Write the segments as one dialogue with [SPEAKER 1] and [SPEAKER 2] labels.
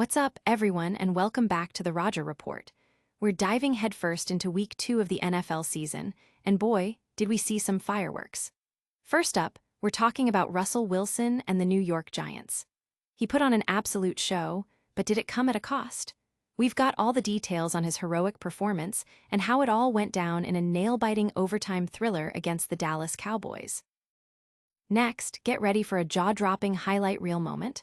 [SPEAKER 1] What's up, everyone, and welcome back to the Roger Report. We're diving headfirst into Week 2 of the NFL season, and boy, did we see some fireworks. First up, we're talking about Russell Wilson and the New York Giants. He put on an absolute show, but did it come at a cost? We've got all the details on his heroic performance and how it all went down in a nail-biting overtime thriller against the Dallas Cowboys. Next, get ready for a jaw-dropping highlight reel moment.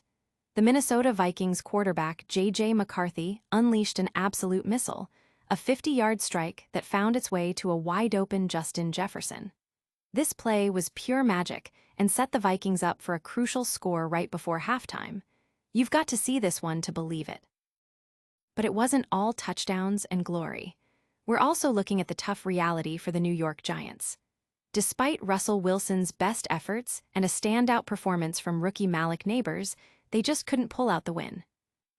[SPEAKER 1] The Minnesota Vikings quarterback J.J. McCarthy unleashed an absolute missile, a 50-yard strike that found its way to a wide-open Justin Jefferson. This play was pure magic and set the Vikings up for a crucial score right before halftime. You've got to see this one to believe it. But it wasn't all touchdowns and glory. We're also looking at the tough reality for the New York Giants. Despite Russell Wilson's best efforts and a standout performance from rookie Malik Nabers, they just couldn't pull out the win.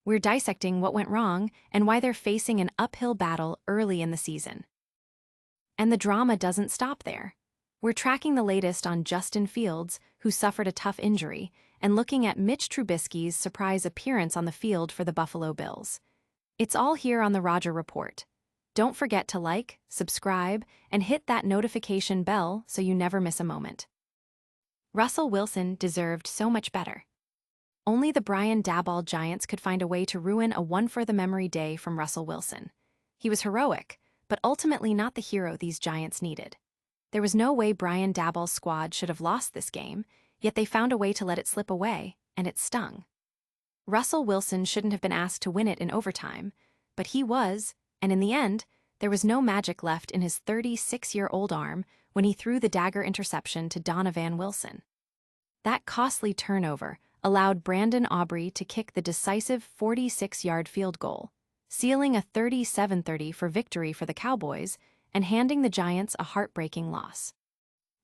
[SPEAKER 1] We're dissecting what went wrong and why they're facing an uphill battle early in the season. And the drama doesn't stop there. We're tracking the latest on Justin Fields, who suffered a tough injury, and looking at Mitch Trubisky's surprise appearance on the field for the Buffalo Bills. It's all here on the Roger Report. Don't forget to like, subscribe, and hit that notification bell so you never miss a moment. Russell Wilson deserved so much better. Only the Brian Daboll Giants could find a way to ruin a one-for-the-memory day from Russell Wilson. He was heroic, but ultimately not the hero these Giants needed. There was no way Brian Daboll's squad should have lost this game, yet they found a way to let it slip away, and it stung. Russell Wilson shouldn't have been asked to win it in overtime, but he was, and in the end, there was no magic left in his 36-year-old arm when he threw the dagger interception to Donovan Wilson. That costly turnover allowed Brandon Aubrey to kick the decisive 46-yard field goal, sealing a 37-30 for victory for the Cowboys and handing the Giants a heartbreaking loss.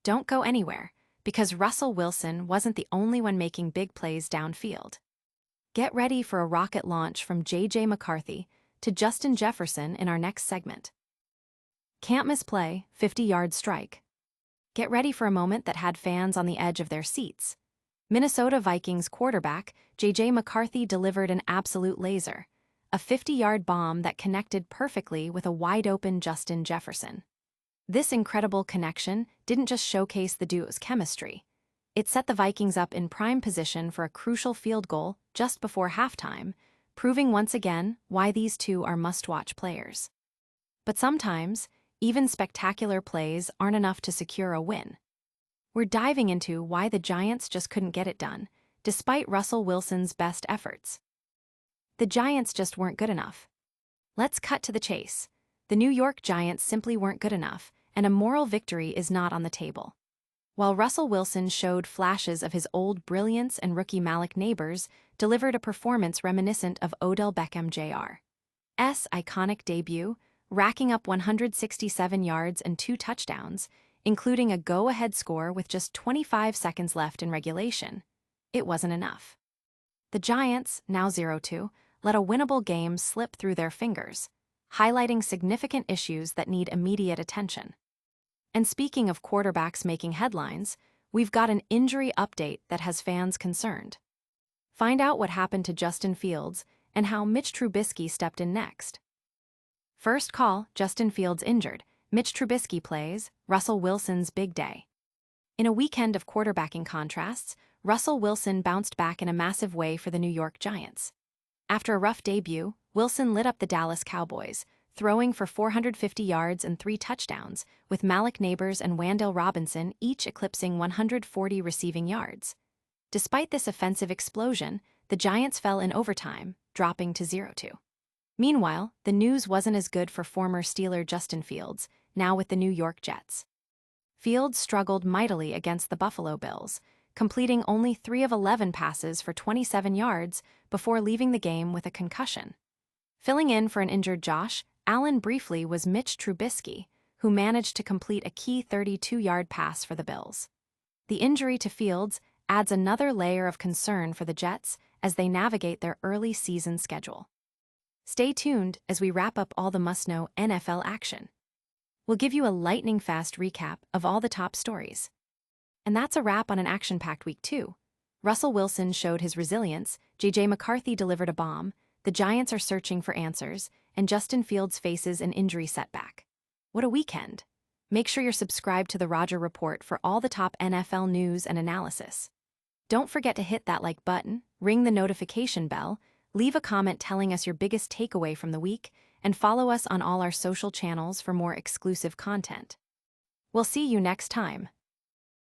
[SPEAKER 1] Don't go anywhere, because Russell Wilson wasn't the only one making big plays downfield. Get ready for a rocket launch from J.J. McCarthy to Justin Jefferson in our next segment. Can't miss play, 50-yard strike. Get ready for a moment that had fans on the edge of their seats. Minnesota Vikings quarterback J.J. McCarthy delivered an absolute laser, a 50-yard bomb that connected perfectly with a wide-open Justin Jefferson. This incredible connection didn't just showcase the duo's chemistry. It set the Vikings up in prime position for a crucial field goal just before halftime, proving once again why these two are must-watch players. But sometimes, even spectacular plays aren't enough to secure a win. We're diving into why the Giants just couldn't get it done, despite Russell Wilson's best efforts. The Giants just weren't good enough. Let's cut to the chase. The New York Giants simply weren't good enough, and a moral victory is not on the table. While Russell Wilson showed flashes of his old brilliance and rookie Malik Nabers delivered a performance reminiscent of Odell Beckham Jr.'s iconic debut, racking up 167 yards and 2 touchdowns, including a go-ahead score with just 25 seconds left in regulation, it wasn't enough. The Giants, now 0-2, let a winnable game slip through their fingers, highlighting significant issues that need immediate attention. And speaking of quarterbacks making headlines, we've got an injury update that has fans concerned. Find out what happened to Justin Fields and how Mitch Trubisky stepped in next. First call, Justin Fields injured. Mitch Trubisky plays, Russell Wilson's big day. In a weekend of quarterbacking contrasts, Russell Wilson bounced back in a massive way for the New York Giants. After a rough debut, Wilson lit up the Dallas Cowboys, throwing for 450 yards and 3 touchdowns, with Malik Nabers and Wan'Dale Robinson each eclipsing 140 receiving yards. Despite this offensive explosion, the Giants fell in overtime, dropping to 0-2. Meanwhile, the news wasn't as good for former Steeler Justin Fields, now with the New York Jets. Fields struggled mightily against the Buffalo Bills, completing only 3 of 11 passes for 27 yards before leaving the game with a concussion. Filling in for an injured Josh Allen briefly was Mitch Trubisky, who managed to complete a key 32-yard pass for the Bills. The injury to Fields adds another layer of concern for the Jets as they navigate their early season schedule. Stay tuned as we wrap up all the must-know NFL action. We'll give you a lightning-fast recap of all the top stories. And that's a wrap on an action-packed week 2. Russell Wilson showed his resilience, J.J. McCarthy delivered a bomb, The Giants are searching for answers, and Justin Fields faces an injury setback. What a weekend! Make sure you're subscribed to the Roger Report for all the top NFL news and analysis. Don't forget to hit that like button, ring the notification bell, leave a comment telling us your biggest takeaway from the week, and follow us on all our social channels for more exclusive content. We'll see you next time.